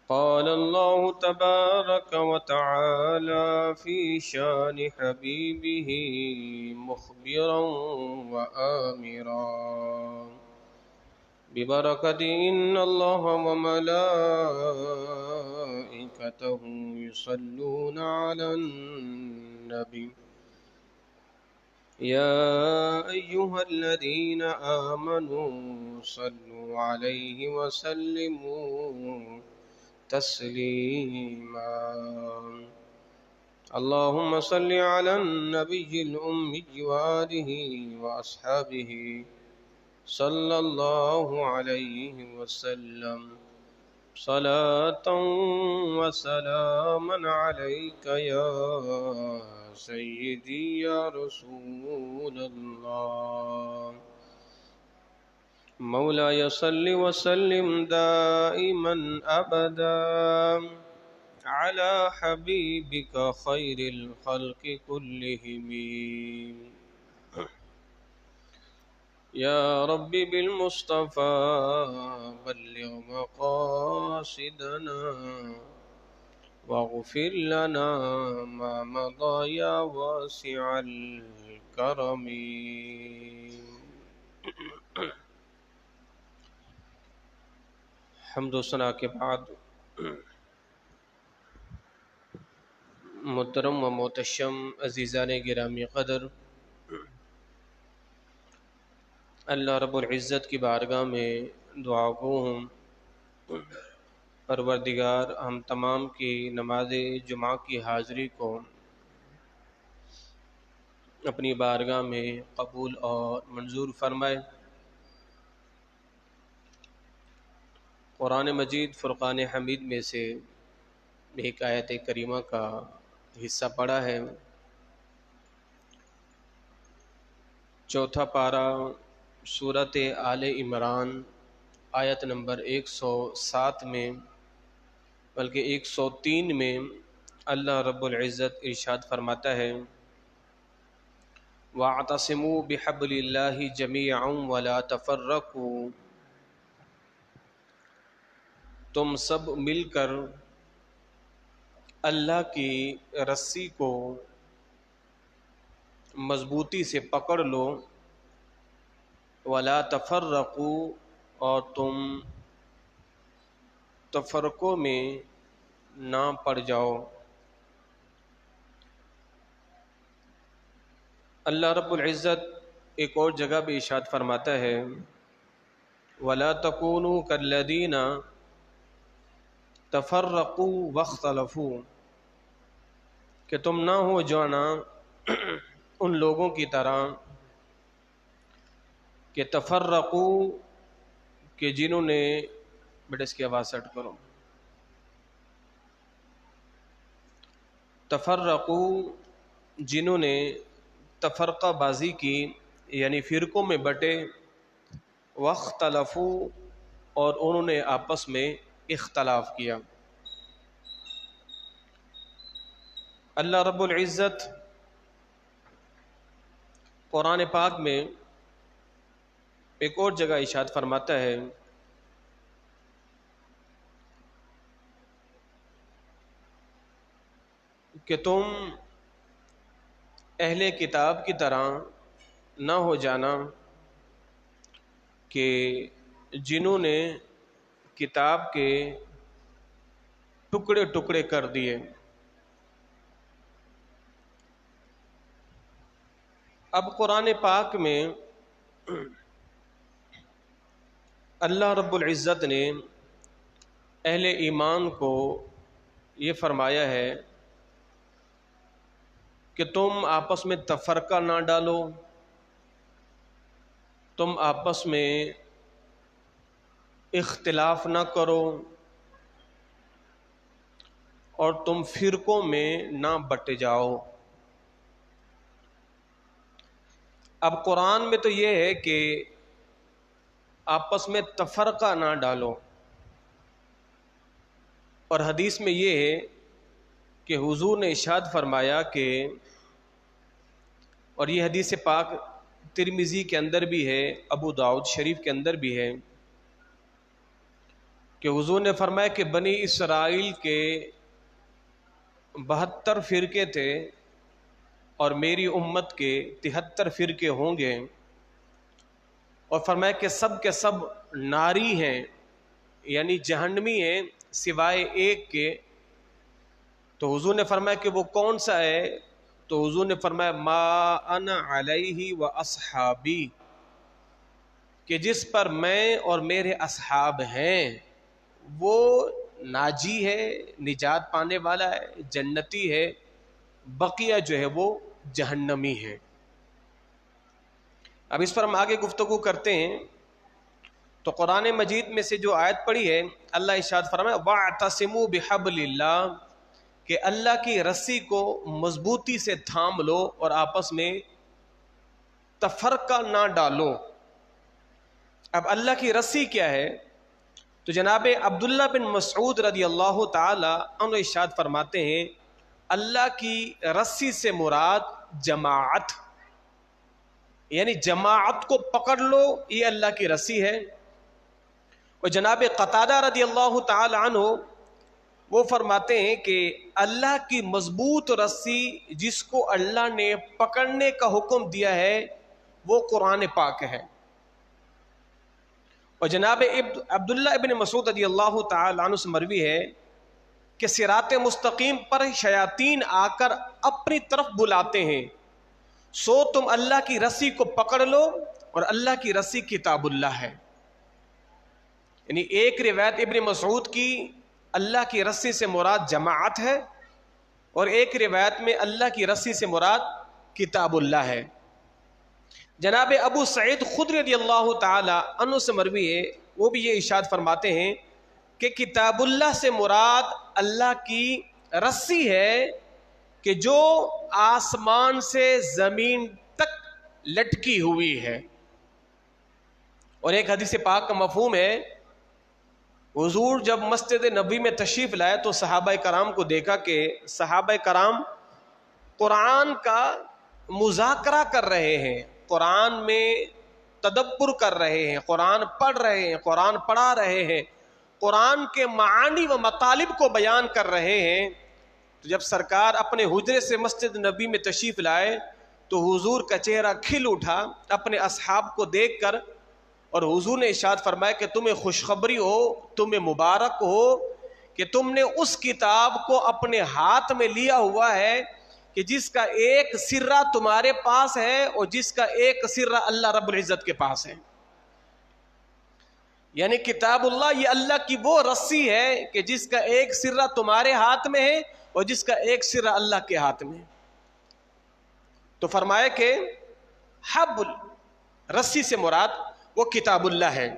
قال الله تبارك وتعالى في شان حبيبه مخبرا وآمرا ببركة إن الله وملائكته يصلون على النبي يا أيها الذين آمنوا صلوا عليه وسلموا تسليما اللهم صل على النبي الأمي وآله وأصحابه صلى الله عليه وسلم صلاة وسلاما عليك يا سيدي يا رسول الله مولاي صل وسلم دائما أبدا على حبيبك خير الخلق كلهم يا ربي بالمصطفى بلغ مقاصدنا واغفر لنا ما مضى يا واسع الكرم حمد و ثنا کے بعد محترم و محتشم عزیزان گرامی قدر، اللہ رب العزت کی بارگاہ میں دعا گو ہوں، پروردگار ہم تمام کی نماز جمعہ کی حاضری کو اپنی بارگاہ میں قبول اور منظور فرمائے۔ قرآن مجید فرقان حمید میں سے ایک آیت کریمہ کا حصہ پڑھا ہے، چوتھا پارہ سورۃ آل عمران آیت نمبر 107 میں بلکہ 103 میں اللہ رب العزت ارشاد فرماتا ہے وَاعْتَصِمُوا بِحَبْلِ اللَّهِ جَمِيعًا وَلَا تَفَرَّقُوا، تم سب مل کر اللہ کی رسی کو مضبوطی سے پکڑ لو، وَلَا تَفَرَّقُوا، اور تم تفرقوں میں نہ پڑ جاؤ۔ اللہ رب العزت ایک اور جگہ بھی ارشاد فرماتا ہے وَلَا تَكُونُوا كَالَّذِينَ تَفَرَّقُوا وَاخْتَلَفُوا، کہ تم نہ ہو جانا ان لوگوں کی طرح کہ تفرقوا، کہ جنہوں نے بیٹا اس کی آواز سیٹ کرو، تفرقوا جنہوں نے تفرقہ بازی کی یعنی فرقوں میں بٹے، واختلفوا اور انہوں نے آپس میں اختلاف کیا۔ اللہ رب العزت قرآن پاک میں ایک اور جگہ ارشاد فرماتا ہے کہ تم اہل کتاب کی طرح نہ ہو جانا کہ جنہوں نے کتاب کے ٹکڑے ٹکڑے کر دیے۔ اب قرآن پاک میں اللہ رب العزت نے اہل ایمان کو یہ فرمایا ہے کہ تم آپس میں تفرقہ نہ ڈالو، تم آپس میں اختلاف نہ کرو، اور تم فرقوں میں نہ بٹ جاؤ۔ اب قرآن میں تو یہ ہے کہ آپس میں تفرقہ نہ ڈالو، اور حدیث میں یہ ہے کہ حضور نے ارشاد فرمایا کہ، اور یہ حدیث پاک ترمذی کے اندر بھی ہے، ابو داؤد شریف کے اندر بھی ہے کہ حضور نے فرمایا کہ بنی اسرائیل کے 72 فرقے تھے اور میری امت کے 73 فرقے ہوں گے، اور فرمایا کہ سب کے سب ناری ہیں، یعنی جہنمی ہیں سوائے ایک کے۔ تو حضور نے فرمایا کہ وہ کون سا ہے؟ تو حضور نے فرمایا ما انا علیہ و اصحابی، کہ جس پر میں اور میرے اصحاب ہیں وہ ناجی ہے، نجات پانے والا ہے، جنتی ہے، بقیہ جو ہے وہ جہنمی ہے۔ اب اس پر ہم آگے گفتگو کرتے ہیں۔ تو قرآن مجید میں سے جو آیت پڑھی ہے، اللہ ارشاد فرمایا وَاعْتَصِمُوا بِحَبْلِ اللَّهِ، کہ اللہ کی رسی کو مضبوطی سے تھام لو اور آپس میں تفرقہ نہ ڈالو۔ اب اللہ کی رسی کیا ہے؟ تو جناب عبداللہ بن مسعود رضی اللہ تعالی عنہ ارشاد فرماتے ہیں اللہ کی رسی سے مراد جماعت، یعنی جماعت کو پکڑ لو، یہ اللہ کی رسی ہے۔ اور جناب قتادہ رضی اللہ تعالی عنہ وہ فرماتے ہیں کہ اللہ کی مضبوط رسی جس کو اللہ نے پکڑنے کا حکم دیا ہے وہ قرآن پاک ہے۔ اور جناب عبداللہ ابن مسعود رضی اللہ تعالی عنہ سے مروی ہے کہ صراط مستقیم پر شیاطین آ کر اپنی طرف بلاتے ہیں، سو تم اللہ کی رسی کو پکڑ لو، اور اللہ کی رسی کتاب اللہ ہے۔ یعنی ایک روایت ابن مسعود کی اللہ کی رسی سے مراد جماعت ہے، اور ایک روایت میں اللہ کی رسی سے مراد کتاب اللہ ہے۔ جناب ابو سعید خدری رضی اللہ تعالی عنہ سے مروی ہے، وہ بھی یہ ارشاد فرماتے ہیں کہ کتاب اللہ سے مراد اللہ کی رسی ہے کہ جو آسمان سے زمین تک لٹکی ہوئی ہے۔ اور ایک حدیث پاک کا مفہوم ہے، حضور جب مسجد نبوی میں تشریف لائے تو صحابہ کرام کو دیکھا کہ صحابہ کرام قرآن کا مذاکرہ کر رہے ہیں، قرآن میں تدبر کر رہے ہیں، قرآن پڑھ رہے ہیں، قرآن پڑھا رہے ہیں، قرآن کے معانی و مطالب کو بیان کر رہے ہیں۔ تو جب سرکار اپنے حجرے سے مسجد نبی میں تشریف لائے تو حضور کا چہرہ کھل اٹھا اپنے اصحاب کو دیکھ کر، اور حضور نے ارشاد فرمایا کہ تمہیں خوشخبری ہو، تمہیں مبارک ہو کہ تم نے اس کتاب کو اپنے ہاتھ میں لیا ہوا ہے کہ جس کا ایک سرہ تمہارے پاس ہے اور جس کا ایک سرہ اللہ رب العزت کے پاس ہے۔ یعنی کتاب اللہ یہ اللہ کی وہ رسی ہے کہ جس کا ایک سرہ تمہارے ہاتھ میں ہے اور جس کا ایک سرہ اللہ کے ہاتھ میں ہے۔ تو فرمایا کہ حبل رسی سے مراد وہ کتاب اللہ ہے۔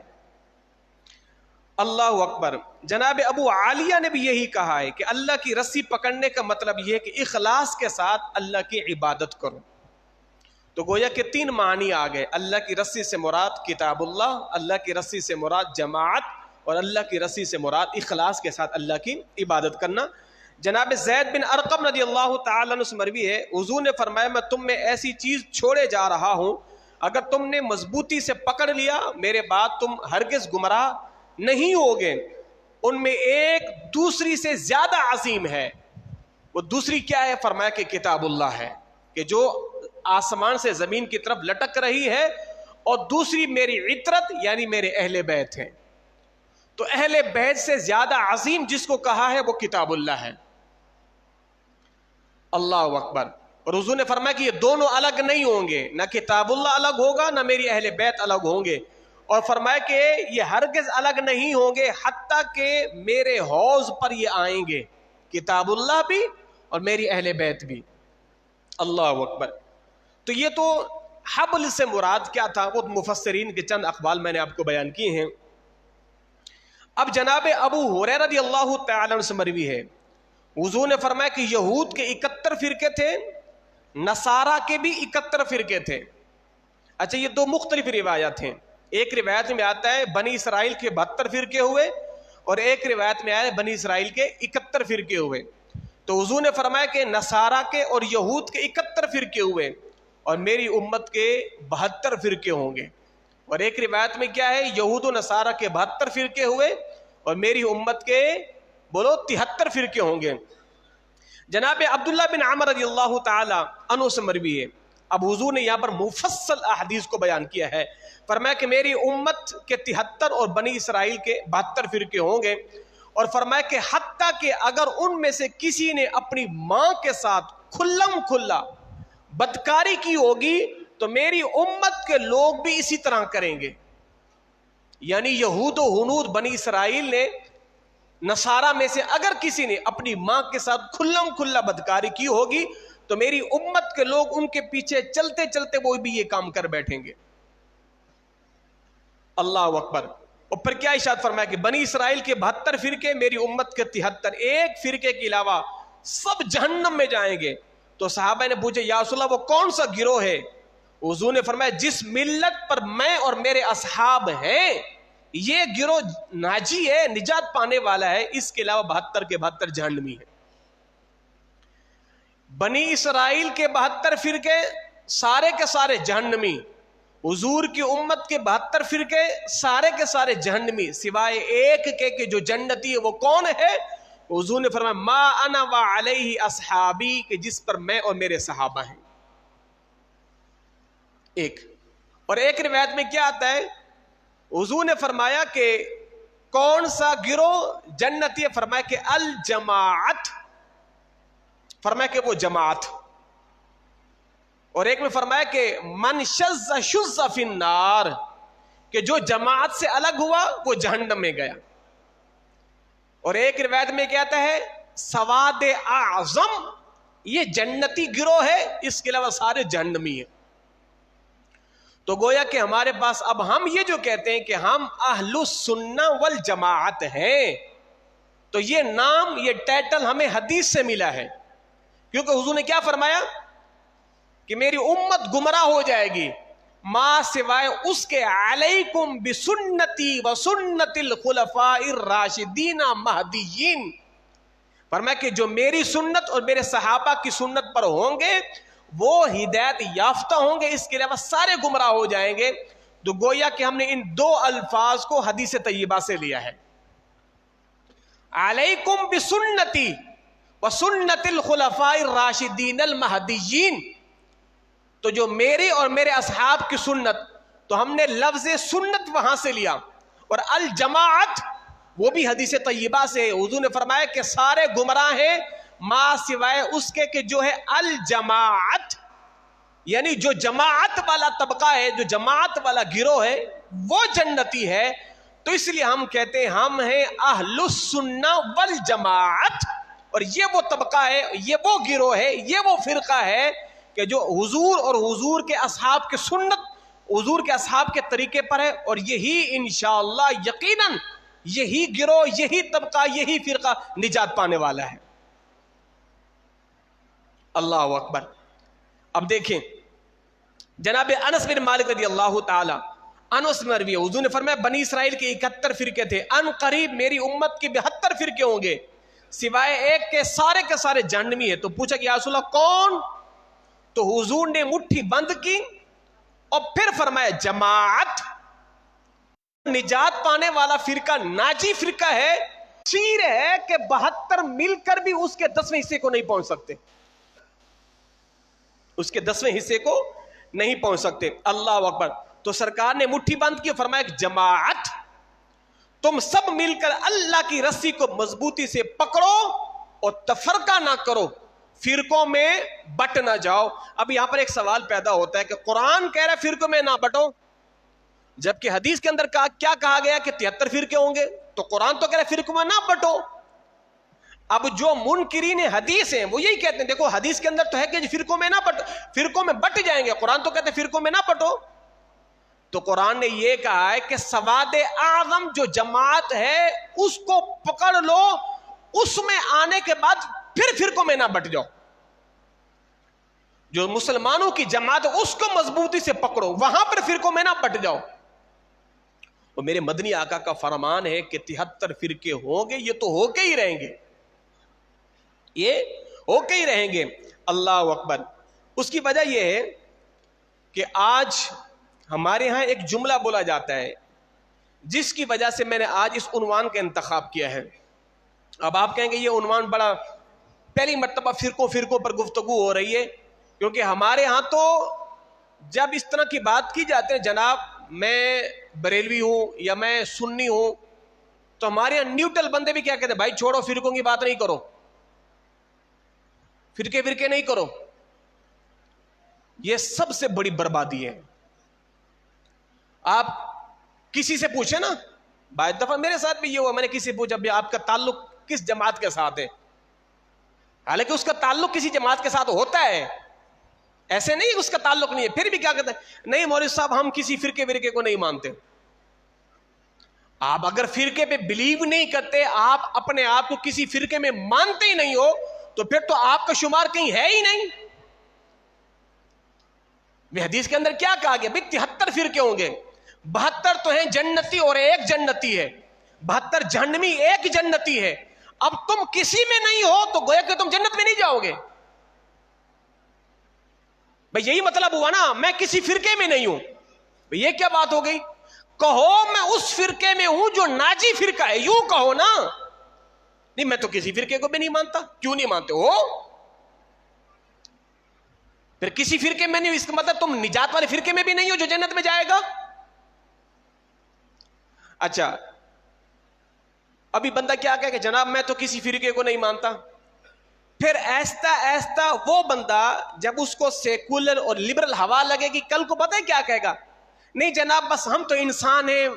اللہ اکبر۔ جناب ابو عالیہ نے بھی یہی کہا ہے کہ اللہ کی رسی پکڑنے کا مطلب یہ ہے کہ اخلاص کے ساتھ اللہ کی عبادت کرو۔ تو گویا کہ 3 معنی آ گئے، اللہ کی رسی سے مراد کتاب اللہ، اللہ کی رسی سے مراد جماعت، اور اللہ کی رسی سے مراد اخلاص کے ساتھ اللہ کی عبادت کرنا۔ جناب زید بن ارقم رضی اللہ تعالیٰ عنہ سے مروی ہے، حضور نے فرمایا میں تم میں ایسی چیز چھوڑے جا رہا ہوں اگر تم نے مضبوطی سے پکڑ لیا میرے بعد تم ہرگز گمراہ نہیں ہوگے۔ ان میں ایک دوسری سے زیادہ عظیم ہے، وہ دوسری کیا ہے؟ فرمایا کہ کتاب اللہ ہے، کہ جو آسمان سے زمین کی طرف لٹک رہی ہے، اور دوسری میری عطرت یعنی میرے اہل بیت ہیں۔ تو اہل بیت سے زیادہ عظیم جس کو کہا ہے وہ کتاب اللہ ہے۔ اللہ اکبر۔ اور حضور نے فرمایا کہ یہ دونوں الگ نہیں ہوں گے، نہ کتاب اللہ الگ ہوگا نہ میری اہل بیت الگ ہوں گے، اور فرمایا کہ یہ ہرگز الگ نہیں ہوں گے حتیٰ کہ میرے حوض پر یہ آئیں گے، کتاب اللہ بھی اور میری اہل بیت بھی۔ اللہ اکبر۔ تو یہ تو حبل سے مراد کیا تھا وہ مفسرین کے چند اقوال میں نے آپ کو بیان کیے ہیں۔ اب جناب ابو ہریرہ رضی اللہ تعالی عنہ سے مروی ہے، حضور نے فرمایا کہ یہود کے 71 فرقے تھے، نصارہ کے بھی 71 فرقے تھے۔ اچھا یہ 2 مختلف روایات ہیں، ایک روایت میں آتا ہے بنی اسرائیل کے 72 فرقے ہوئے، اور ایک روایت میں آیا ہے بنی اسرائیل کے 71 فرقے ہوئے۔ تو حضور نے فرمایا کہ نصارہ کے اور یہود کے 71 فرقے ہوئے، اور میری امت کے 72 فرقے ہوں گے۔ اور ایک روایت میں کیا ہے، یہود و نصارہ کے 72 فرقے ہوئے اور میری امت کے بولو 73 فرقے ہوں گے. جناب عبداللہ بن عمر رضی اللہ تعالی عنہ سے مروی ہے. اب حضور نے یہاں پر مفصل احادیث کو بیان کیا ہے. فرمایا کہ میری امت کے 73 اور بنی اسرائیل کے 72 فرقے ہوں گے. اور فرمایا کہ حتیٰ کہ اگر ان میں سے کسی نے اپنی ماں کے ساتھ کھلم کھلا بدکاری کی ہوگی تو میری امت کے لوگ بھی اسی طرح کریں گے. یعنی یہود و ہنود بنی اسرائیل نے نصارہ میں سے اگر کسی نے اپنی ماں کے ساتھ کھلم کھلا بدکاری کی ہوگی تو میری امت کے لوگ ان کے پیچھے چلتے چلتے وہ بھی یہ کام کر بیٹھیں گے. اللہ اکبر. اور پھر کیا ارشاد فرمایا کہ بنی اسرائیل کے 72 فرقے, میری امت کے 73, ایک فرقے کے علاوہ سب جہنم میں جائیں گے. تو صحابہ نے پوچھے یا رسول اللہ وہ کون سا گروہ ہے؟ حضور نے فرمایا جس ملت پر میں اور میرے اصحاب ہیں یہ گروہ ناجی ہے, نجات پانے والا ہے, اس کے علاوہ 72 کے 72 جہنمی ہیں. بنی اسرائیل کے 72 فرقے سارے کے سارے جہنمی, حضور کی امت کے 72 فرقے سارے کے سارے جہنمی, سوائے ایک کے کہ جو جنتی ہے. وہ کون ہے؟ حضور نے فرمایا ما انا وعلیہ اصحابی, کہ جس پر میں اور میرے صحابہ ہیں. ایک اور ایک روایت میں کیا آتا ہے, حضور نے فرمایا کہ کون سا گروہ جنتی ہے؟ فرمایا کہ الجماعت, فرمایا کہ وہ جماعت. اور ایک میں فرمایا کہ من شذ شذ فی النار, کہ جو جماعت سے الگ ہوا وہ جہنم میں گیا. اور ایک روایت میں کیا آتا ہے سواد اعظم, یہ جنتی گروہ ہے, اس کے علاوہ سارے جہنمی ہیں. تو گویا کہ ہمارے پاس اب ہم یہ جو کہتے ہیں کہ ہم اہل السنہ والجماعت ہیں, تو یہ نام, یہ ٹائٹل ہمیں حدیث سے ملا ہے. کیونکہ حضور نے کیا فرمایا کہ میری امت گمراہ ہو جائے گی ما سوائے اس کے علیکم بسنتی و سنت الخلفاء الراشدین مہدیین. فرمایا کہ جو میری سنت اور میرے صحابہ کی سنت پر ہوں گے وہ ہدایت یافتہ ہوں گے, اس کے علاوہ سارے گمراہ ہو جائیں گے. تو گویا کہ ہم نے ان دو الفاظ کو حدیث طیبہ سے لیا ہے, علیکم بسنتی و سنت الخلفاء الراشدین المہدیین. تو جو میری اور میرے اصحاب کی سنت, تو ہم نے لفظ سنت وہاں سے لیا. اور الجماعت وہ بھی حدیث طیبہ سے. حضور نے فرمایا کہ سارے گمراہ ہیں ما سوائے اس کے کہ جو ہے الجماعت, یعنی جو جماعت والا طبقہ ہے, جو جماعت والا گروہ ہے وہ جنتی ہے. تو اس لیے ہم کہتے ہیں ہم ہیں اہل السنہ والجماعت. اور یہ وہ طبقہ ہے, یہ وہ گروہ ہے, یہ وہ فرقہ ہے کہ جو حضور اور حضور کے اصحاب کے سنت, حضور کے اصحاب کے طریقے پر ہے. اور یہی انشاءاللہ یقیناً یہی گروہ, یہی طبقہ, یہی فرقہ نجات پانے والا ہے. اللہ اکبر. اب دیکھیں جناب انس بن مالک رضی اللہ تعالی عنہ سے مروی ہے, حضور نے فرمایا بنی اسرائیل کے 71 فرقے تھے, ان قریب میری امت کے 72 فرقے ہوں گے سوائے ایک کے سارے جہنمی ہے. تو پوچھا کہ یا رسول اللہ کون؟ تو حضور نے مٹھی بند کی اور پھر فرمایا جماعت, نجات پانے والا فرقہ ناجی فرقہ ہے. شیر ہے کہ 72 مل کر بھی اس کے 10ویں حصے کو نہیں پہنچ سکتے, اس کے 10ویں حصے کو نہیں پہنچ سکتے. اللہ اکبر. تو سرکار نے مٹھی بند کی, فرمایا کہ جماعت تم سب مل کر اللہ کی رسی کو مضبوطی سے پکڑو اور تفرقہ نہ کرو, فرقوں میں بٹ نہ جاؤ. اب یہاں پر ایک سوال پیدا ہوتا ہے کہ قرآن کہہ رہا ہے فرقوں میں نہ بٹو, جبکہ حدیث کے اندر کیا کہا گیا کہ 73 فرقے ہوں گے, تو قرآن تو کہہ رہا ہے فرقوں میں نہ بٹو. اب جو منکرین حدیث ہیں وہ یہی کہتے ہیں دیکھو حدیث کے اندر تو ہے کہ فرقوں میں نہ بٹو, فرقوں میں بٹ جائیں گے, قرآن تو کہتے ہیں فرقوں میں نہ بٹو. تو قرآن نے یہ کہا ہے کہ سواد اعظم جو جماعت ہے اس کو پکڑ لو, اس میں آنے کے بعد پھر فرقوں میں نہ بٹ جاؤ. جو مسلمانوں کی جماعت اس کو مضبوطی سے پکڑو, وہاں پر فرقوں میں نہ بٹ جاؤ. اور میرے مدنی آقا کا فرمان ہے کہ 73 فرقے ہوں گے, یہ تو ہو کے ہی رہیں گے, یہ ہو کے ہی رہیں گے. اللہ اکبر. اس کی وجہ یہ ہے کہ آج ہمارے ہاں ایک جملہ بولا جاتا ہے جس کی وجہ سے میں نے آج اس عنوان کا انتخاب کیا ہے. اب آپ کہیں گے یہ عنوان بڑا پہلی مرتبہ فرقوں پر گفتگو ہو رہی ہے، کیونکہ ہمارے ہاں تو جب اس طرح کی بات کی جاتی ہے، جناب میں بریلوی ہوں یا میں سنی ہوں، تو ہمارے یہاں نیوٹرل بندے بھی کیا کہتے ہیں، بھائی چھوڑو فرقوں کی بات نہیں کرو، فرقے نہیں کرو. یہ سب سے بڑی بربادی ہے. آپ کسی سے پوچھیں نا، بعض دفعہ میرے ساتھ بھی یہ ہوا، میں نے کسی سے پوچھا بھی آپ کا تعلق کس جماعت کے ساتھ ہے، حالانکہ اس کا تعلق کسی جماعت کے ساتھ ہوتا ہے، ایسے نہیں اس کا تعلق نہیں ہے، پھر بھی کیا کہتے ہیں، نہیں مولوی صاحب ہم کسی فرقے کو نہیں مانتے. آپ اگر فرقے پہ بلیو نہیں کرتے، آپ اپنے آپ کو کسی فرقے میں مانتے ہی نہیں ہو، تو پھر تو آپ کا شمار کہیں ہے ہی نہیں. حدیث کے اندر کیا کہا گیا، بھئی 73 فرقے ہوں گے، 72 تو ہیں جنتی اور ایک جنتی ہے، 72 جہنمی ایک جنتی ہے. اب تم کسی میں نہیں ہو تو گویا کہ تم جنت میں نہیں جاؤ گے. بھئی یہی مطلب ہوا نا، میں کسی فرقے میں نہیں ہوں. بھئی یہ کیا بات ہو گئی، کہو میں اس فرقے میں ہوں جو ناجی فرقہ ہے، یوں کہو نا. نہیں میں تو کسی فرقے کو بھی نہیں مانتا. کیوں نہیں مانتے ہو؟ پھر کسی فرقے میں نہیں، اس کا مطلب تم نجات والے فرقے میں بھی نہیں ہو جو جنت میں جائے گا. اچھا ابھی بندہ کیا کہے کہ جناب میں تو کسی فرقے کو نہیں مانتا. پھر ایستا ایستا وہ بندہ جب اس کو سیکولر اور لبرل ہوا لگے گی، کل کو پتہ ہے کیا کہے گا، نہیں جناب بس ہم تو انسان ہیں.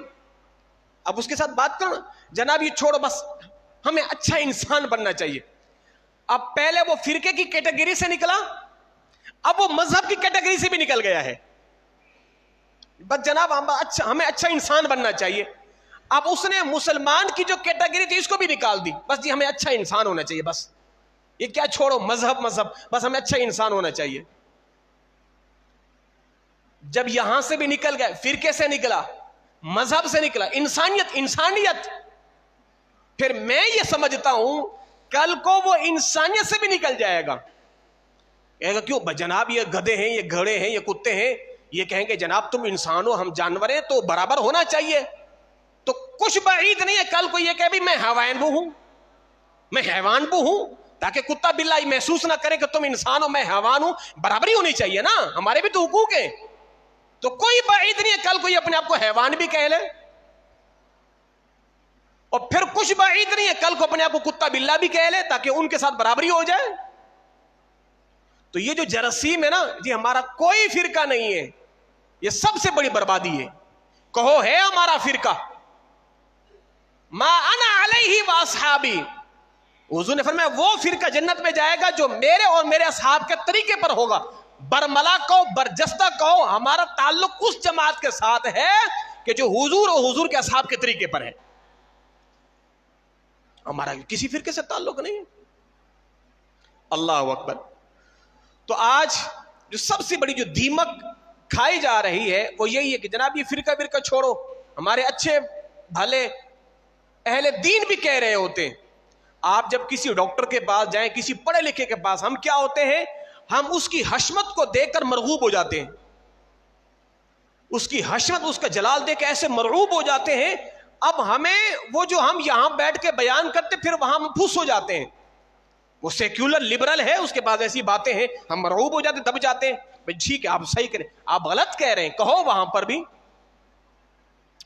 اب اس کے ساتھ بات کرو، جناب یہ چھوڑو، بس ہمیں اچھا انسان بننا چاہیے. اب پہلے وہ فرقے کی کیٹیگری سے نکلا، اب وہ مذہب کی کیٹیگری سے بھی نکل گیا ہے. بس جناب ہمیں اچھا انسان بننا چاہیے. اب اس نے مسلمان کی جو کیٹیگری تھی اس کو بھی نکال دی، بس جی ہمیں اچھا انسان ہونا چاہیے. بس یہ کیا چھوڑو مذہب، بس ہمیں اچھا انسان ہونا چاہیے. جب یہاں سے بھی نکل گئے، فرقے سے نکلا، مذہب سے نکلا، انسانیت، پھر میں یہ سمجھتا ہوں کل کو وہ انسانیت سے بھی نکل جائے گا. کہے گا کیوں جناب یہ گدھے ہیں، یہ گھوڑے ہیں، یہ کتے ہیں. یہ کہیں گے جناب تم انسان ہو، ہم جانور ہیں، تو برابر ہونا چاہیے. تو کچھ بعید نہیں ہے کل کو یہ کہ بھی میں حیوان بھی ہوں، تاکہ کتا بلا محسوس نہ کرے کہ تم انسان ہو میں حیوان ہوں. برابری ہونی چاہیے نا، ہمارے بھی تو حقوق ہیں. تو کوئی بعید نہیں ہے کل کو یہ اپنے آپ کو حیوان بھی کہہ لے، اور پھر کچھ بعید نہیں ہے کل کو اپنے آپ کو کتا بلا بھی کہہ لے، تاکہ ان کے ساتھ برابری ہو جائے. تو یہ جو جراثیم ہے نا جی، ہمارا کوئی فرقہ نہیں ہے، یہ سب سے بڑی بربادی ہے. کہو ہے ہمارا فرقہ، ما انا علیہ واصحابی، حضور نے فرمایا وہ فرقہ جنت میں جائے گا جو میرے اور میرے اصحاب کے طریقے پر ہوگا. برملا کہو، برجستہ کہو، ہمارا تعلق اس جماعت کے ساتھ ہے کہ جو حضور اور حضور کے اصحاب کے طریقے پر ہے. ہمارا کسی فرقے سے تعلق نہیں ہے. اللہ اکبر. تو آج جو سب سے بڑی جو دیمک کھائی جا رہی ہے وہ یہی ہے کہ جناب یہ فرقہ چھوڑو. ہمارے اچھے بھلے اہل دین بھی کہہ رہے ہوتے ہیں. آپ جب کسی ڈاکٹر کے پاس جائیں، کسی پڑھے لکھے کے پاس، ہم کیا ہوتے ہیں، ہم اس کی حشمت کو دیکھ کر مرغوب ہو جاتے ہیں. اس کی حشمت، اس کا جلال دیکھ کے ایسے مرعوب ہو جاتے ہیں. اب ہمیں وہ جو ہم یہاں بیٹھ کے بیان کرتے پھر وہاں ہم پھوس ہو جاتے ہیں. وہ سیکولر لبرل ہے، اس کے پاس ایسی باتیں ہیں، ہم مرعوب ہو جاتے، دب جاتے ہیں. بھئی ٹھیک ہے آپ صحیح کریں، آپ غلط کہہ رہے ہیں، کہو وہاں پر بھی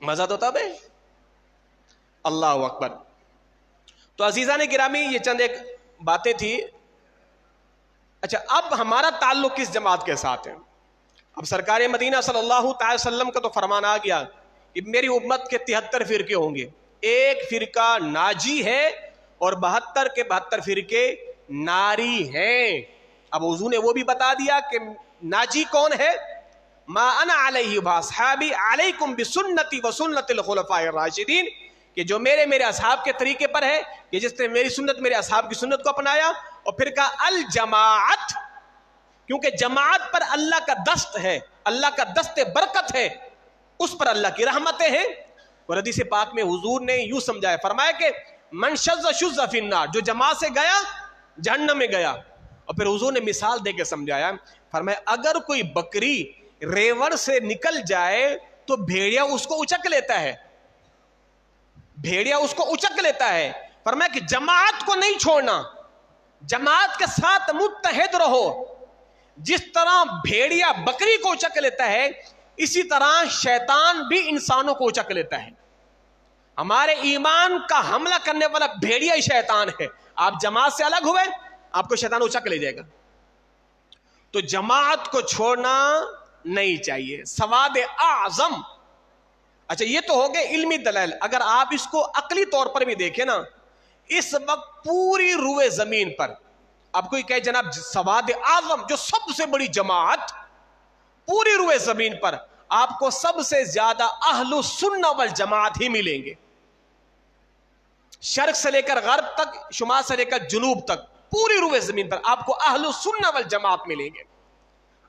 مزہ تو تب ہے. اللہ اکبر. تو عزیزان گرامی یہ چند ایک باتیں تھی. اچھا اب ہمارا تعلق کس جماعت کے ساتھ ہے؟ اب سرکار مدینہ صلی اللہ تعالی وسلم کا تو فرمان آ گیا کہ میری امت کے 73 فرقے ہوں گے، ایک فرقہ ناجی ہے اور 72 کے 72 فرقے ناری ہیں. اب حضور نے وہ بھی بتا دیا کہ ناجی کون ہے. ما انا علیہ واصحابی علیکم بسنتی وسنت الخلفاء الراشدین، کہ جو میرے اصحاب کے طریقے پر ہے، کہ جس نے میری سنت، میرے اصحاب کی سنت کو اپنایا. اور پھر کہا الجماعت، کیونکہ جماعت پر اللہ کا دست ہے، اللہ کا دست برکت ہے، اس پر اللہ کی رحمتیں ہیں. اور حدیث پاک میں حضور نے یوں سمجھایا، فرمایا کہ من شذ شذ فی النار، جو جماعت سے گیا جہنم میں گیا. اور پھر حضور نے مثال دے کے سمجھایا، فرمایا اگر کوئی بکری ریوڑ سے نکل جائے تو بھیڑیا اس کو اچک لیتا ہے، بھیڑیا اس کو اچک لیتا ہے. فرمایا کہ جماعت کو نہیں چھوڑنا, جماعت کے ساتھ متحد رہو. جس طرح بھیڑیا بکری کو اچک لیتا ہے, اسی طرح شیطان بھی انسانوں کو اچک لیتا ہے. ہمارے ایمان کا حملہ کرنے والا بھیڑیا ہی شیطان ہے. آپ جماعت سے الگ ہوئے, آپ کو شیطان اچک لے جائے گا. تو جماعت کو چھوڑنا نہیں چاہیے. سواد اعظم. اچھا یہ تو ہو گئے علمی دلائل. اگر آپ اس کو عقلی طور پر بھی دیکھیں نا, اس وقت پوری روئے زمین پر آپ کوئی کہے جناب سواد اعظم جو سب سے بڑی جماعت, پوری روئے زمین پر آپ کو سب سے زیادہ اہل السنہ والجماعت ہی ملیں گے. شرق سے لے کر غرب تک, شمال سے لے کر جنوب تک, پوری روئے زمین پر آپ کو اہل السنہ والجماعت ملیں گے.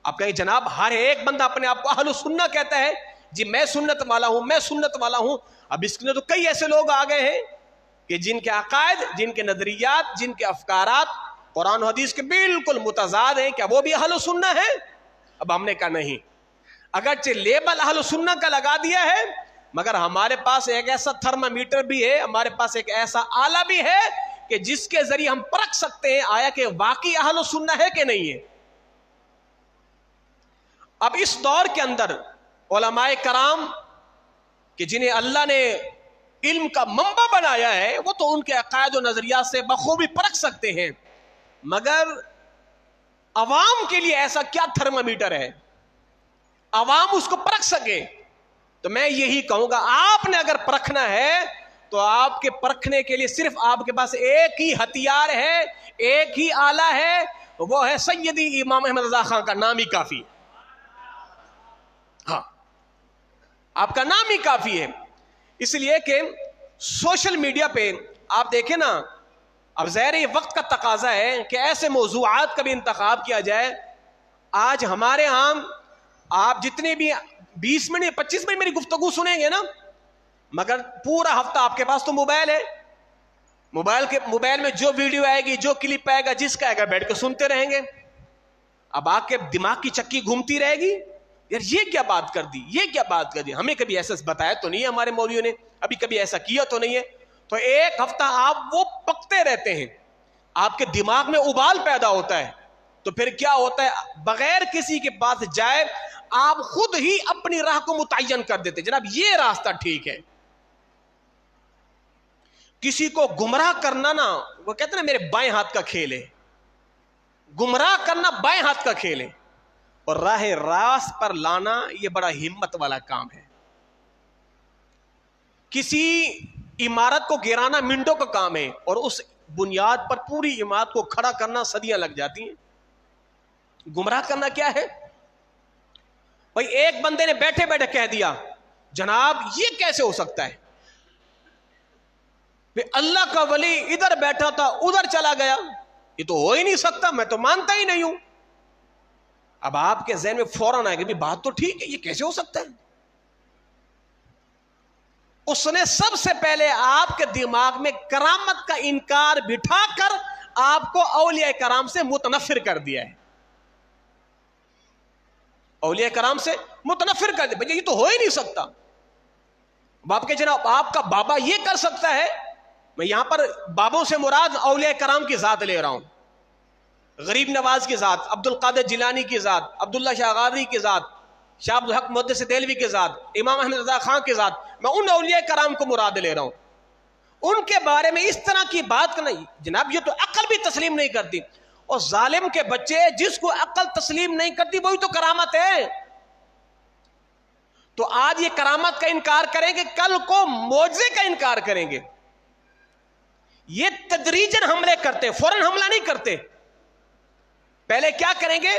آپ کہیں جناب ہر ایک بندہ اپنے آپ کو اہل السنہ کہتا ہے, جی میں سنت والا ہوں, میں سنت والا ہوں. اب اس کے تو کئی ایسے لوگ آ گئے ہیں کہ جن کے عقائد, جن کے نظریات, جن کے افکارات قرآن و حدیث کے بالکل متضاد ہیں. کیا وہ بھی اہل سنہ ہیں؟ اب ہم نے کہا نہیں. اگرچہ لیبل اہل سنہ کا لگا دیا ہے, مگر ہمارے پاس ایک ایسا تھرمامیٹر بھی ہے, ہمارے پاس ایک ایسا آلہ بھی ہے کہ جس کے ذریعے ہم پرکھ سکتے ہیں آیا کہ واقعی اہل سنہ ہے کہ نہیں ہے. اب اس دور کے اندر علماء کرام کہ جنہیں اللہ نے علم کا منبع بنایا ہے, وہ تو ان کے عقائد و نظریات سے بخوبی پرکھ سکتے ہیں, مگر عوام کے لیے ایسا کیا تھرمامیٹر ہے عوام اس کو پرکھ سکے؟ تو میں یہی کہوں گا, آپ نے اگر پرکھنا ہے تو آپ کے پرکھنے کے لیے صرف آپ کے پاس ایک ہی ہتھیار ہے, ایک ہی آلہ ہے, وہ ہے سیدی امام احمد رضا خان کا نام ہی کافی. ہاں, آپ کا نام ہی کافی ہے. اس لیے کہ سوشل میڈیا پہ آپ دیکھیں نا, اب ظاہر یہ وقت کا تقاضا ہے کہ ایسے موضوعات کا بھی انتخاب کیا جائے. آج ہمارے ہاں آپ جتنے بھی 20 منٹ یا 25 منٹ میری گفتگو سنیں گے نا, مگر پورا ہفتہ آپ کے پاس تو موبائل ہے. موبائل میں جو ویڈیو آئے گی, جو کلپ آئے گا, جس کا آئے گا, بیٹھ کے سنتے رہیں گے. اب آپ کے دماغ کی چکی گھومتی رہے گی, یار یہ کیا بات کر دی, یہ کیا بات کر دی, ہمیں کبھی ایسا بتایا تو نہیں ہے ہمارے مولویوں نے, ابھی کبھی ایسا کیا تو نہیں ہے. تو ایک ہفتہ آپ وہ پکتے رہتے ہیں, آپ کے دماغ میں ابال پیدا ہوتا ہے. تو پھر کیا ہوتا ہے, بغیر کسی کے پاس جائے آپ خود ہی اپنی راہ کو متعین کر دیتے, جناب یہ راستہ ٹھیک ہے. کسی کو گمراہ کرنا نا, وہ کہتے ہیں نا میرے بائیں ہاتھ کا کھیل ہے, گمراہ کرنا بائیں ہاتھ کا کھیل ہے, اور راہ راست پر لانا یہ بڑا ہمت والا کام ہے. کسی عمارت کو گرانا منٹوں کا کام ہے, اور اس بنیاد پر پوری عمارت کو کھڑا کرنا صدیاں لگ جاتی ہیں. گمراہ کرنا کیا ہے بھائی؟ ایک بندے نے بیٹھے بیٹھے کہہ دیا جناب یہ کیسے ہو سکتا ہے, اللہ کا ولی ادھر بیٹھا تھا ادھر چلا گیا, یہ تو ہو ہی نہیں سکتا, میں تو مانتا ہی نہیں ہوں. اب آپ کے ذہن میں فوراً آئے گا بات تو ٹھیک ہے, یہ کیسے ہو سکتا ہے؟ اس نے سب سے پہلے آپ کے دماغ میں کرامت کا انکار بٹھا کر آپ کو اولیاء کرام سے متنفر کر دیا ہے. اولیاء کرام سے متنفر کر دیا, یہ تو ہو ہی نہیں سکتا. باپ کے جناب آپ کا بابا یہ کر سکتا ہے, میں یہاں پر بابوں سے مراد اولیاء کرام کی ذات لے رہا ہوں, غریب نواز کی ذات, عبد القادر جیلانی کی ذات, عبداللہ شاہ غادری کی ذات, شاہ عبد الحق محدث دہلوی کی ذات, امام احمد رضا خان کی ذات, میں ان اولیاء کرام کو مراد لے رہا ہوں. ان کے بارے میں اس طرح کی بات کرنا, جناب یہ تو عقل بھی تسلیم نہیں کرتی. اور ظالم کے بچے جس کو عقل تسلیم نہیں کرتی وہی تو کرامت ہے. تو آج یہ کرامت کا انکار کریں گے, کل کو معجزے کا انکار کریں گے. یہ تدریجاً حملے کرتے, فوراً حملہ نہیں کرتے. پہلے کیا کریں گے,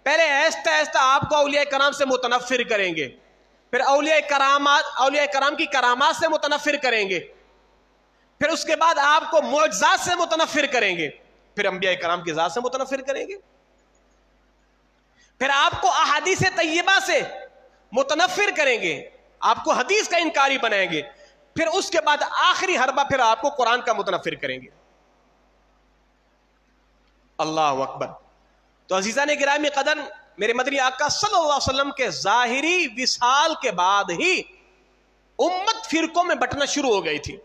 پہلے آہستہ آہستہ آپ کو اولیاء کرام سے متنفر کریں گے, پھر اولیاء کرام کی کرامات سے متنفر کریں گے, پھر اس کے بعد آپ کو معجزات سے متنفر کریں گے, پھر انبیاء کرام کی ذات سے متنفر کریں گے, پھر آپ کو احادیث طیبہ سے متنفر کریں گے, آپ کو حدیث کا انکاری بنائیں گے, پھر اس کے بعد آخری حربہ پھر آپ کو قرآن کا متنفر کریں گے. اللہ اکبر. تو عزیزان گرامی قدر, میرے مدنی آقا صلی اللہ علیہ وسلم کے ظاہری وصال کے بعد ہی امت فرقوں میں بٹنا شروع ہو گئی تھی.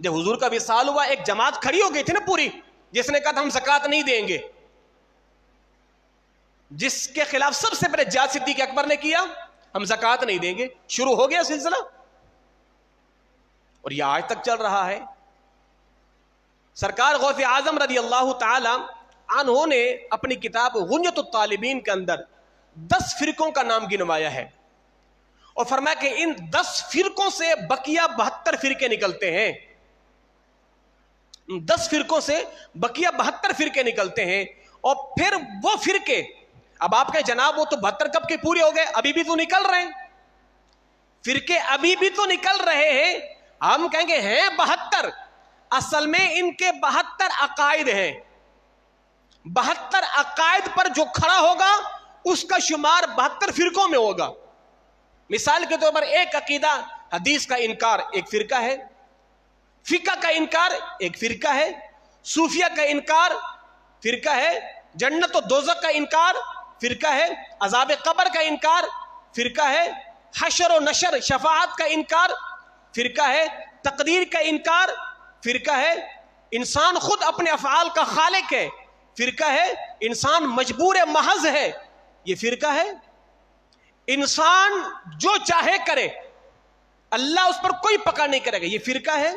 جب حضور کا وصال ہوا ایک جماعت کھڑی ہو گئی تھی نا پوری، جس نے کہا تھا ہم زکوٰۃ نہیں دیں گے، جس کے خلاف سب سے پہلے جہاد صدیق اکبر نے کیا، ہم زکوٰۃ نہیں دیں گے، شروع ہو گیا سلسلہ، اور یہ آج تک چل رہا ہے۔ سرکار غوث اعظم رضی اللہ تعالی عنہ نے اپنی کتاب غنیۃ الطالبین کے اندر 10 فرقوں کا نام گنوایا ہے، اور فرمایا کہ ان 10 فرقوں سے بقیہ 72 فرقے نکلتے ہیں، 10 فرقوں سے بقیہ 72 فرقے نکلتے ہیں، اور پھر وہ فرقے، اب آپ کہیں جناب وہ تو 72 کب کے پورے ہو گئے، ابھی بھی تو نکل رہے ہیں فرقے، ابھی بھی تو نکل رہے ہیں، ہم کہیں گے ہیں 72، اصل میں ان کے 72 عقائد ہیں، 72 عقائد پر جو کھڑا ہوگا اس کا شمار 72 فرقوں میں ہوگا۔ مثال کے طور پر ایک عقیدہ حدیث کا انکار ایک فرقہ ہے، فقہ کا انکار ایک فرقہ ہے، صوفیہ کا انکار فرقہ ہے، جنت و دوزخ کا انکار فرقہ ہے، عذاب قبر کا انکار فرقہ ہے، حشر و نشر شفاعت کا انکار فرقہ ہے، تقدیر کا انکار فرقہ ہے، انسان خود اپنے افعال کا خالق ہے فرقہ ہے، انسان مجبور محض ہے یہ فرقہ ہے، انسان جو چاہے کرے اللہ اس پر کوئی پکڑ نہیں کرے گا یہ فرقہ ہے۔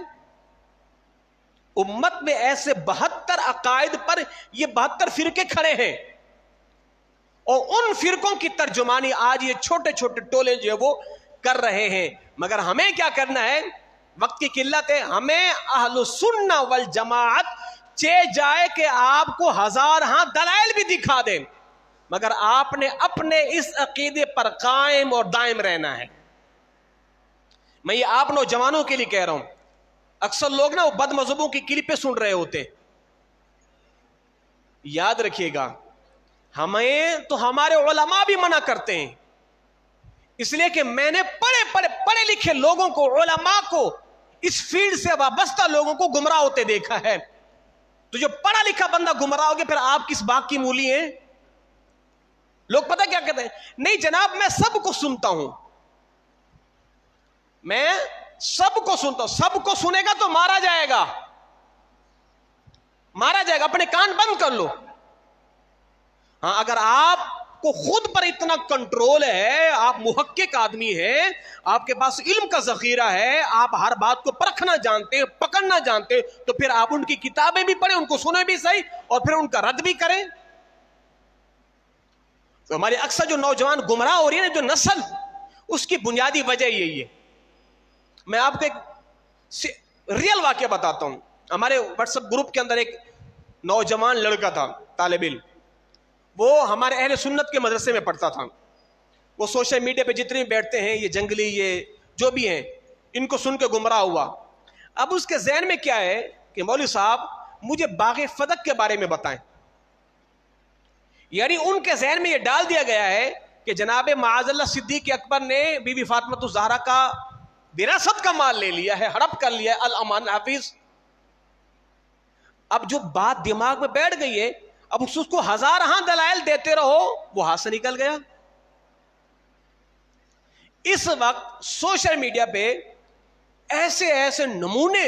امت میں ایسے 72 عقائد پر یہ 72 فرقے کھڑے ہیں، اور ان فرقوں کی ترجمانی آج یہ چھوٹے چھوٹے ٹولے جو ہے وہ کر رہے ہیں۔ مگر ہمیں کیا کرنا ہے، وقت کی قلت ہے، ہمیں اہل السنہ والجماعت جائے کہ آپ کو 1000 ہاں دلائل بھی دکھا دیں، مگر آپ نے اپنے اس عقیدے پر قائم اور دائم رہنا ہے۔ میں یہ آپ نوجوانوں کے لیے کہہ رہا ہوں، اکثر لوگ نا وہ بد مذہبوں کی کلپیں سن رہے ہوتے، یاد رکھیے گا ہمیں تو ہمارے علماء بھی منع کرتے ہیں، اس لیے کہ میں نے پڑھے لکھے لوگوں کو، علماء کو، اس فیلڈ سے وابستہ لوگوں کو گمراہ ہوتے دیکھا ہے۔ تو جو پڑھا لکھا بندہ گمراہ ہو گیا پھر آپ کس باغ کی مولی ہیں؟ لوگ پتہ کیا کہتے ہیں، نہیں جناب میں سب کو سنتا ہوں، میں سب کو سنتا ہوں، سب کو سنے گا تو مارا جائے گا، اپنے کان بند کر لو۔ ہاں اگر آپ کو خود پر اتنا کنٹرول ہے، آپ محقق آدمی ہیں، آپ کے پاس علم کا ذخیرہ ہے، آپ ہر بات کو پرکھنا جانتے ہیں، پکڑنا جانتے ہیں، تو پھر آپ ان کی کتابیں بھی پڑھیں، ان کو سنیں بھی صحیح، اور پھر ان کا رد بھی کریں۔ تو ہمارے اکثر جو نوجوان گمراہ ہو رہی ہے نا، جو نسل، اس کی بنیادی وجہ یہی ہے۔ میں آپ کو ایک ریئل واقعہ بتاتا ہوں۔ ہمارے واٹس ایپ گروپ کے اندر ایک نوجوان لڑکا تھا، طالب علم، وہ ہمارے اہل سنت کے مدرسے میں پڑھتا تھا۔ وہ سوشل میڈیا پہ جتنے بیٹھتے ہیں، یہ جنگلی، یہ جو بھی ہیں، ان کو سن کے گمراہ ہوا۔ اب اس کے ذہن میں کیا ہے کہ مولوی صاحب مجھے باغ فدق کے بارے میں بتائیں، یعنی ان کے ذہن میں یہ ڈال دیا گیا ہے کہ جناب معاذ اللہ صدیق اکبر نے بی بی فاطمہ الزہرا کا وراثت کا مال لے لیا ہے، ہڑپ کر لیا ہے، الامان حافظ۔ اب جو بات دماغ میں بیٹھ گئی ہے، اب اس کو 1000 ہاں دلائل دیتے رہو، وہ ہاتھ سے نکل گیا۔ اس وقت سوشل میڈیا پہ ایسے ایسے نمونے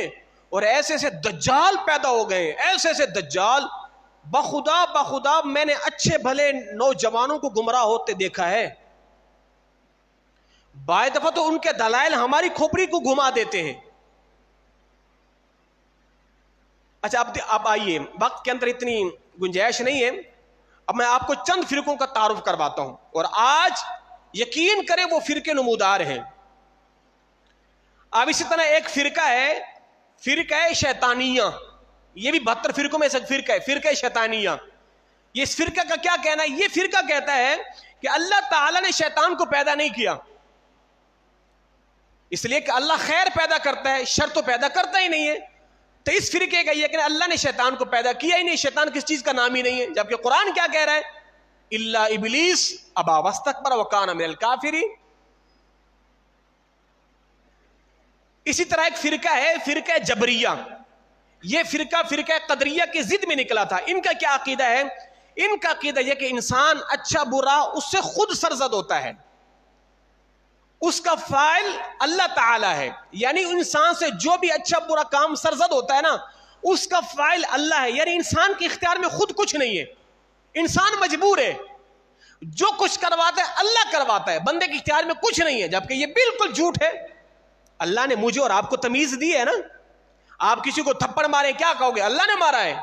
اور ایسے ایسے دجال پیدا ہو گئے، ایسے ایسے دجال، بخدا میں نے اچھے بھلے نوجوانوں کو گمراہ ہوتے دیکھا ہے۔ بعض دفعہ تو ان کے دلائل ہماری کھوپڑی کو گھما دیتے ہیں۔ اچھا اب آئیے، وقت کے اندر اتنی گنجائش نہیں ہے، اب میں آپ کو چند فرقوں کا تعارف کرواتا ہوں، اور آج یقین کریں وہ فرقے نمودار ہیں۔ اب اسی طرح ایک فرقہ ہے، فرقہ شیطانیہ، یہ بھی 72 فرقوں میں سے ایک فرقہ ہے، فرقہ شیطانیہ۔ یہ اس فرقہ کا کیا کہنا ہے؟ یہ فرقہ کہتا ہے کہ اللہ تعالیٰ نے شیطان کو پیدا نہیں کیا، اس لیے کہ اللہ خیر پیدا کرتا ہے، شر تو پیدا کرتا ہی نہیں ہے۔ تو اس فرقے کا یہ کہ اللہ نے شیطان کو پیدا کیا ہی نہیں، شیطان کس چیز کا نام ہی نہیں ہے، جبکہ قرآن کیا کہہ رہا ہے؟ الا ابلیس ابا واستکبر وکان من الکافرین۔ اسی طرح ایک فرقہ ہے، فرقہ جبریہ۔ یہ فرقہ قدریہ کی ضد میں نکلا تھا۔ ان کا کیا عقیدہ ہے؟ ان کا عقیدہ یہ کہ انسان اچھا برا اس سے خود سرزد ہوتا ہے، اس کا فاعل اللہ تعالی ہے. یعنی انسان سے جو بھی اچھا برا کام سرزد ہوتا ہے نا, اس کا فاعل اللہ ہے. یعنی انسان کے اختیار میں خود کچھ نہیں ہے, انسان مجبور ہے. جو کچھ کرواتا ہے اللہ کرواتا ہے, بندے کے اختیار میں کچھ نہیں ہے. جبکہ یہ بالکل جھوٹ ہے. اللہ نے مجھے اور آپ کو تمیز دی ہے نا. آپ کسی کو تھپڑ مارے کیا کہو گے؟ اللہ نے مارا ہے.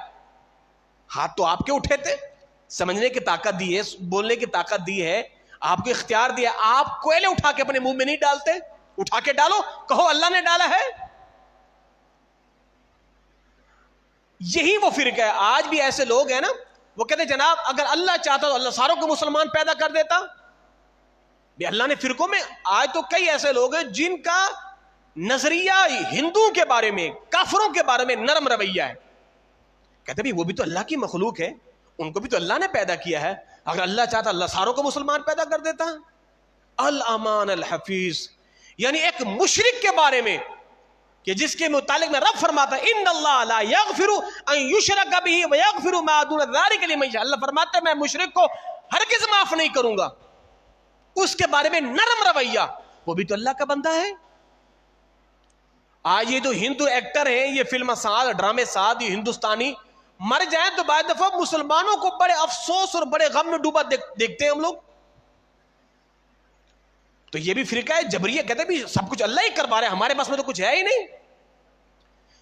ہاتھ تو آپ کے اٹھے تھے, سمجھنے کی طاقت دی ہے, بولنے کی طاقت دی ہے, آپ کو اختیار دیا. آپ کوئلے اٹھا کے اپنے منہ میں نہیں ڈالتے, اٹھا کے ڈالو, کہو اللہ نے ڈالا ہے. یہی وہ فرقہ ہے. آج بھی ایسے لوگ ہیں نا, وہ کہتے ہیں جناب اگر اللہ چاہتا تو اللہ ساروں کو مسلمان پیدا کر دیتا. بھی اللہ نے فرقوں میں, آج تو کئی ایسے لوگ ہیں جن کا نظریہ ہندوؤں کے بارے میں, کافروں کے بارے میں نرم رویہ ہے. کہتے بھی وہ بھی تو اللہ کی مخلوق ہے, ان کو بھی تو اللہ نے پیدا کیا ہے, اگر اللہ چاہتا اللہ ساروں کو مسلمان پیدا کر دیتا. الامان الحفیظ, یعنی ایک مشرک کے بارے میں کہ جس کے متعلق میں رب فرماتا ہے ان اللہ لا یغفر ان یشرک بہ ویغفر ما دون ذلک لمن یشاء. اللہ فرماتا ہے میں مشرک کو ہرگز معاف نہیں کروں گا. اس کے بارے میں نرم رویہ, وہ بھی تو اللہ کا بندہ ہے. آج یہ جو ہندو ایکٹر ہیں, یہ فلم ساز, ڈرامے ساز, یہ ہندوستانی مر جائیں تو بعض دفعہ مسلمانوں کو بڑے افسوس اور بڑے غم میں ڈوبا دیکھتے ہیں ہم لوگ. تو یہ بھی فرقہ ہے جبریہ, کہتے بھی سب کچھ اللہ ہی کروا رہے ہیں, ہمارے بس میں تو کچھ ہے ہی نہیں.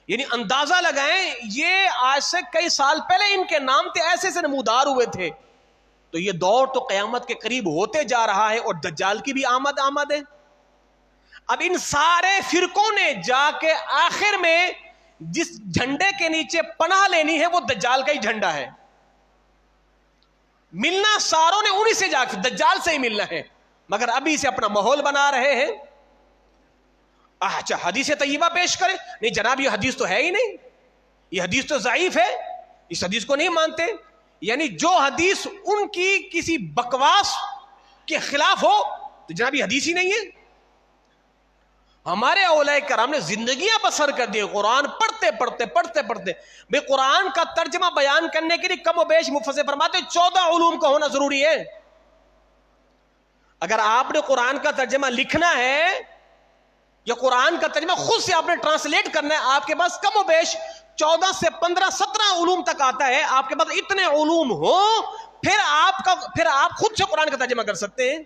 یعنی اندازہ لگائیں, یہ آج سے کئی سال پہلے ان کے نام تھے, ایسے سے نمودار ہوئے تھے. تو یہ دور تو قیامت کے قریب ہوتے جا رہا ہے, اور دجال کی بھی آمد ہے. اب ان سارے فرقوں نے جا کے آخر میں جس جھنڈے کے نیچے پناہ لینی ہے وہ دجال کا ہی جھنڈا ہے. ملنا ساروں نے انہی سے جا کے دجال سے ہی ملنا ہے, مگر ابھی سے اپنا ماحول بنا رہے ہیں. اچھا حدیث طیبہ پیش کریں, نہیں جناب یہ حدیث تو ہے ہی نہیں, یہ حدیث تو ضعیف ہے, اس حدیث کو نہیں مانتے. یعنی جو حدیث ان کی کسی بکواس کے خلاف ہو تو جناب یہ حدیث ہی نہیں ہے. ہمارے اولیاء کرام نے زندگیاں بسر کر دی قرآن پڑھتے پڑھتے. بے قرآن کا ترجمہ بیان کرنے کے لیے کم و بیش مفسر فرماتے 14 علوم کا ہونا ضروری ہے. اگر آپ نے قرآن کا ترجمہ لکھنا ہے یا قرآن کا ترجمہ خود سے آپ نے ٹرانسلیٹ کرنا ہے, آپ کے پاس کم و بیش 14 سے 15 17 علوم تک آتا ہے. آپ کے پاس اتنے علوم ہو پھر آپ خود سے قرآن کا ترجمہ کر سکتے ہیں.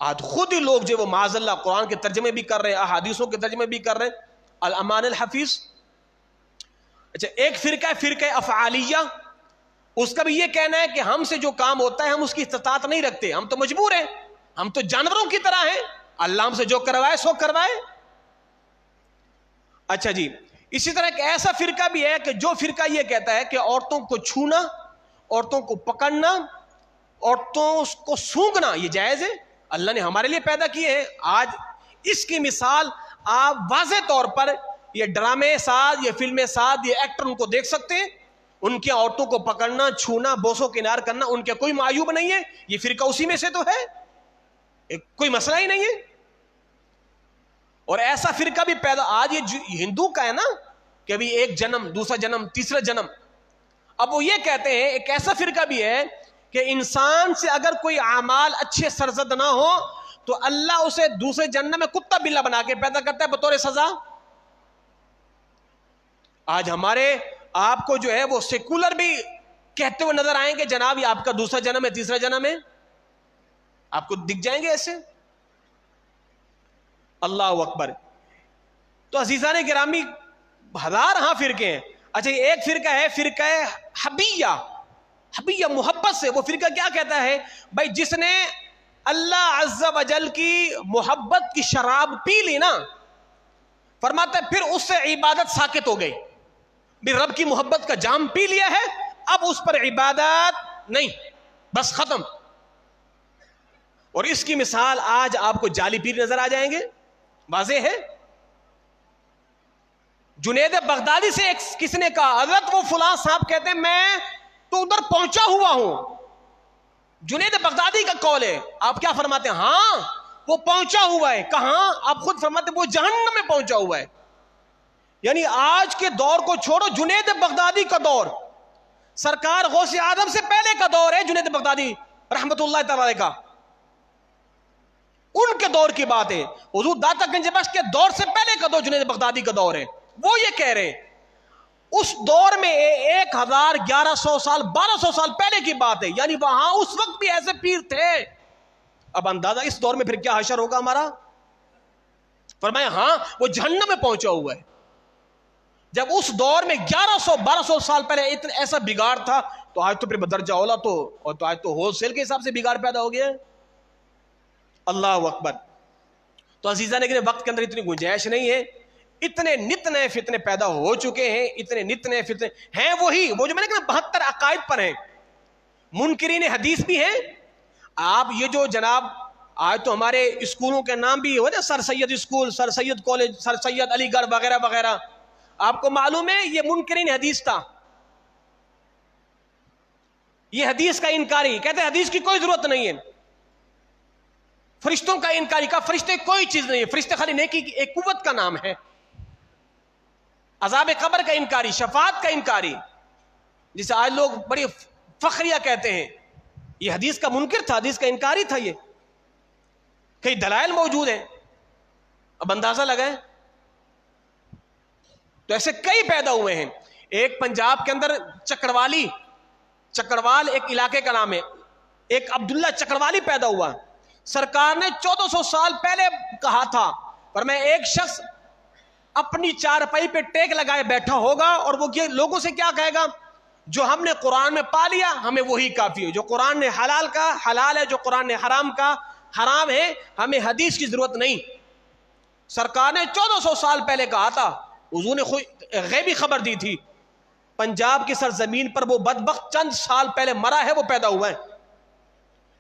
آج خود ہی لوگ جو وہ معاذ اللہ قرآن کے ترجمے بھی کر رہے ہیں, احادیثوں کے ترجمے بھی کر رہے ہیں. الامان الحفیظ. اچھا ایک فرقہ ہے فرقہ افعالیہ, اس کا بھی یہ کہنا ہے کہ ہم سے جو کام ہوتا ہے ہم اس کی استطاعت نہیں رکھتے, ہم تو مجبور ہیں, ہم تو جانوروں کی طرح ہیں, اللہ ہم سے جو کروائے سو کروائے. اچھا جی, اسی طرح ایک ایسا فرقہ بھی ہے کہ جو فرقہ یہ کہتا ہے کہ عورتوں کو چھونا, عورتوں کو پکڑنا, عورتوں کو سونگنا یہ جائز ہے, اللہ نے ہمارے لیے پیدا کیے ہیں. آج اس کی مثال آپ واضح طور پر یہ ڈرامے ساز, یہ فلمیں ساز, یہ ایکٹر ان کو دیکھ سکتے ہیں. ان کی عورتوں کو پکڑنا, چھونا, بوسو کنار کرنا ان کے کوئی معیوب نہیں ہے. یہ فرقہ اسی میں سے تو ہے, کوئی مسئلہ ہی نہیں ہے. اور ایسا فرقہ بھی پیدا آج یہ ہندو کا ہے نا کہ ابھی ایک جنم, دوسرا جنم, تیسرا جنم. اب وہ یہ کہتے ہیں ایک ایسا فرقہ بھی ہے کہ انسان سے اگر کوئی اعمال اچھے سرزد نہ ہو تو اللہ اسے دوسرے جنم میں کتا بلا بنا کے پیدا کرتا ہے بطور سزا. آج ہمارے آپ کو جو ہے وہ سیکولر بھی کہتے ہوئے نظر آئیں گے جناب یہ آپ کا دوسرا جنم ہے, تیسرا جنم ہے, آپ کو دکھ جائیں گے ایسے. اللہ اکبر. تو عزیزان گرامی ہزار ہاں فرقے ہیں. اچھا ایک فرقہ ہے فرقہ حبیہ, حبیہ محبت سے. وہ فرقہ کیا کہتا ہے بھائی جس نے اللہ عز و جل کی محبت کی شراب پی لی نا, فرماتا ہے پھر اس سے عبادت ساکت ہو گئی. بھی رب کی محبت کا جام پی لیا ہے, اب اس پر عبادت نہیں, بس ختم. اور اس کی مثال آج آپ کو جعلی پیر نظر آ جائیں گے, واضح ہے. جنید بغدادی سے کس نے کہا حضرت وہ فلاں صاحب کہتے ہیں میں تو ادھر پہنچا ہوا ہوں. جنید بغدادی کا قول ہے. آپ کیا فرماتے ہیں؟ ہاں وہ پہنچا ہوا ہے. کہاں؟ آپ خود فرماتے ہیں وہ جہنم میں پہنچا ہوا ہے. یعنی آج کے دور کو چھوڑو, جنید بغدادی کا دور, سرکار غوث اعظم سے پہلے کا دور ہے جنید بغدادی رحمت اللہ تعالی کا. ان کے دور کی بات ہے. حضور داتا گنج بخش کے دور سے پہلے کا دور جنید بغدادی کا دور ہے. وہ یہ کہہ رہے ہیں اس دور میں 1100 سال 1200 سال پہلے کی بات ہے, یعنی وہاں اس وقت بھی ایسے پیر تھے. اب اندازہ اس دور میں پھر کیا حشر ہوگا ہمارا. فرمایا ہاں وہ جہنم میں پہنچا ہوا ہے. جب اس دور میں 1100-1200 سال پہلے اتنا ایسا بگاڑ تھا, تو آج تو پھر بدرجہ اولا تو آج تو ہول سیل کے حساب سے بگاڑ پیدا ہو گیا ہے. اللہ اکبر. تو عزیزہ لیکن وقت کے اندر اتنی گنجائش نہیں ہے. اتنے نت نئے فتنے پیدا ہو چکے ہیں, اتنے نت نئے فتنے ہیں. وہی وہ جو میں نے کہا 72 عقائد پر ہیں. منکرین حدیث بھی ہیں. آپ یہ جو جناب آج تو ہمارے اسکولوں کے نام بھی ہو نا, سر سید اسکول, سر سید کالج, سر سید علی گڑھ وغیرہ وغیرہ, آپ کو معلوم ہے یہ منکرین حدیث تھا. یہ حدیث کا انکاری, کہتے ہیں حدیث کی کوئی ضرورت نہیں ہے. فرشتوں کا انکاری, کا فرشتے کوئی چیز نہیں ہے, فرشتے خالی نیکی کی ایک قوت کا نام ہے. عذاب قبر کا انکاری, شفاعت کا انکاری, جسے آج لوگ بڑی فخریہ کہتے ہیں, یہ حدیث کا منکر تھا, حدیث کا انکاری تھا. یہ کئی دلائل موجود ہیں, اب اندازہ لگائیں. تو ایسے کئی پیدا ہوئے ہیں. ایک پنجاب کے اندر چکروال ایک علاقے کا نام ہے, ایک عبداللہ چکروالی پیدا ہوا. سرکار نے 1400 سال پہلے کہا تھا, پر میں ایک شخص اپنی چارپائی پہ ٹیک لگائے بیٹھا ہوگا اور وہ لوگوں سے کیا کہے گا, جو ہم نے قرآن میں پا لیا ہمیں وہی کافی ہے. جو قرآن نے حلال کا حلال ہے, جو قرآن نے حرام کا حرام ہے, ہمیں حدیث کی ضرورت نہیں. سرکار نے 1400 سال پہلے کہا تھا. حضور نے غیبی خبر دی تھی. پنجاب کی سرزمین پر وہ بدبخت چند سال پہلے مرا ہے, وہ پیدا ہوا ہے.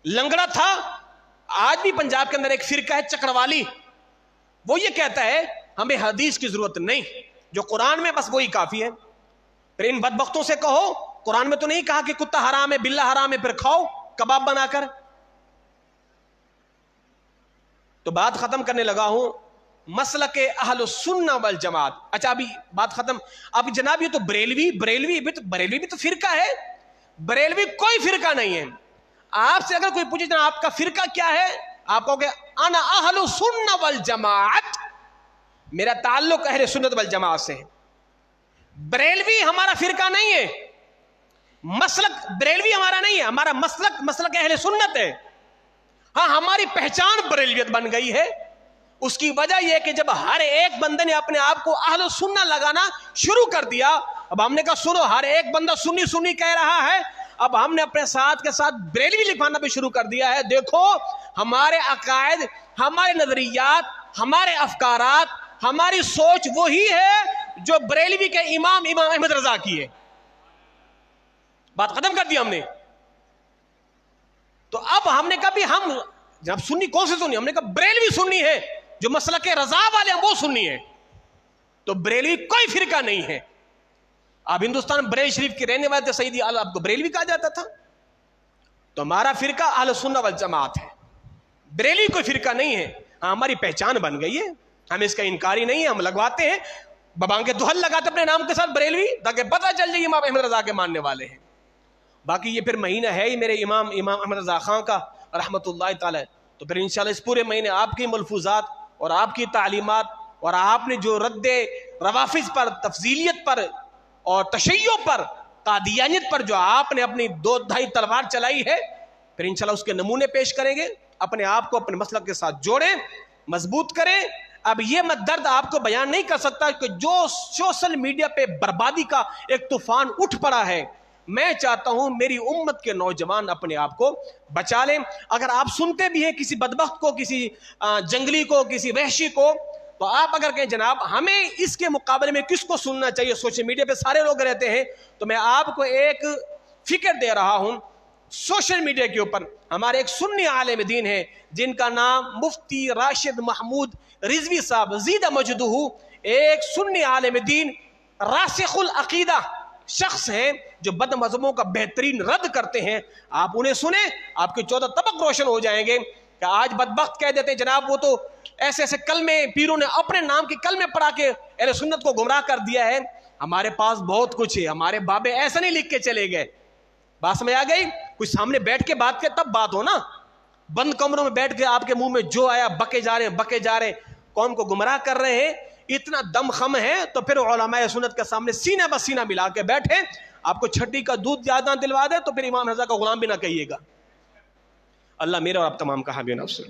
لنگڑا تھا. آج بھی پنجاب کے اندر ایک فرقہ ہے چکروالی, وہ یہ کہتا ہے ہمیں حدیث کی ضرورت نہیں, جو قرآن میں بس وہی کافی ہے. پھر ان بدبختوں سے کہو قرآن میں تو نہیں کہا کہ کتا حرام ہے, بلہ حرام ہے, پھر کھاؤ کباب بنا کر. تو بات ختم کرنے لگا ہوں, مسلک اہل السنہ والجماعت. اچھا ابھی بات ختم. اب جناب یہ تو بریلوی بھی تو فرقہ ہے. بریلوی کوئی فرقہ نہیں ہے. آپ سے اگر کوئی پوچھے جناب آپ کا فرقہ کیا ہے, آپ کہو گے انا اہل السنہ والجماعت, میرا تعلق اہل سنت والجماعت سے ہے. بریلوی ہمارا فرقہ نہیں ہے, مسلک بریلوی ہمارا نہیں ہے, ہمارا مسلک اہل سنت ہے. ہاں ہماری پہچان بریلویت بن گئی ہے. اس کی وجہ یہ کہ جب ہر ایک بندے نے اپنے آپ کو اہل سنہ لگانا شروع کر دیا, اب ہم نے کہا سنو ہر ایک بندہ سنی کہہ رہا ہے, اب ہم نے اپنے ساتھ کے ساتھ بریلوی لکھوانا بھی شروع کر دیا ہے. دیکھو ہمارے عقائد, ہمارے نظریات, ہمارے افکارات, ہماری سوچ وہی ہے جو بریلوی کے امام احمد رضا کی ہے. بات ختم کر دی ہم نے. تو اب ہم نے کہا بھی ہم جب سنی کون سے سنی, ہم نے کہا بریلوی سنی ہے, جو مسلک رضا والے ہیں وہ سنی ہے. تو بریلوی کوئی فرقہ نہیں ہے. اب ہندوستان بریل شریف کے رہنے والے تھے, سیدی آپ کو بریلوی کہا جاتا تھا. تو ہمارا فرقہ اہل سنہ والجماعت ہے, بریلوی کوئی فرقہ نہیں ہے. ہاں ہماری پہچان بن گئی ہے, ہم اس کا انکاری نہیں ہے, ہم لگواتے ہیں ببانگ کے دہل لگاتے اپنے نام کے ساتھ بریلوی, تاکہ پتہ چل جائے امام احمد رضا کے ماننے والے ہیں. باقی یہ پھر مہینہ ہے ہی میرے امام احمد رضا خان کا رحمۃ اللہ تعالی. تو پھر انشاءاللہ اس پورے مہینے آپ کی ملفوظات اور آپ کی تعلیمات اور آپ نے جو رد روافظ پر, تفضیلیت پر اور تشیع پر, قادیانیت پر جو آپ نے اپنی 2-2.5 تلوار چلائی ہے, پھر انشاءاللہ اس کے نمونے پیش کریں گے. اپنے آپ کو اپنے مسلک کے ساتھ جوڑیں, مضبوط کریں. اب یہ میں درد آپ کو بیان نہیں کر سکتا کہ جو سوشل میڈیا پہ بربادی کا ایک طوفان اٹھ پڑا ہے, میں چاہتا ہوں میری امت کے نوجوان اپنے آپ کو بچا لیں. اگر آپ سنتے بھی ہیں کسی بدبخت کو, کسی جنگلی کو, کسی وحشی کو, تو آپ اگر کہیں جناب ہمیں اس کے مقابلے میں کس کو سننا چاہیے, سوشل میڈیا پہ سارے لوگ رہتے ہیں, تو میں آپ کو ایک فکر دے رہا ہوں. سوشل میڈیا کے اوپر ہمارے ایک سنی عالم دین ہے جن کا نام مفتی راشد محمود رضوی صاحب زیدہ مجدہ, ایک سنی عالم دین راسخ العقیدہ شخص ہیں جو بد مذہبوں کا بہترین رد کرتے ہیں. آپ انہیں سنیں, آپ کے 14 طبق روشن ہو جائیں گے. کہ آج بدبخت کہہ دیتے ہیں جناب وہ تو ایسے ایسے کلمے پیروں نے اپنے نام کے کلمے پڑھا کے اہل سنت کو گمراہ کر دیا ہے. ہمارے پاس بہت کچھ ہے, ہمارے بابے ایسا نہیں لکھ کے چلے گئے. بات سمجھ آ گئی؟ کوئی سامنے بیٹھ کے بات کے تب بات ہو نا, بند کمروں میں بیٹھ کے آپ کے منہ میں جو آیا بکے جا رہے ہیں، قوم کو گمراہ کر رہے ہیں. اتنا دم خم ہے تو پھر علماء سنت کے سامنے سینہ بسینہ ملا کے بیٹھے. آپ کو چھٹی کا دودھ زیادہ دلوا دے تو پھر امام رضا کا غلام بھی نہ کہیے گا. اللہ میرے اور آپ تمام کا حامی ناصر.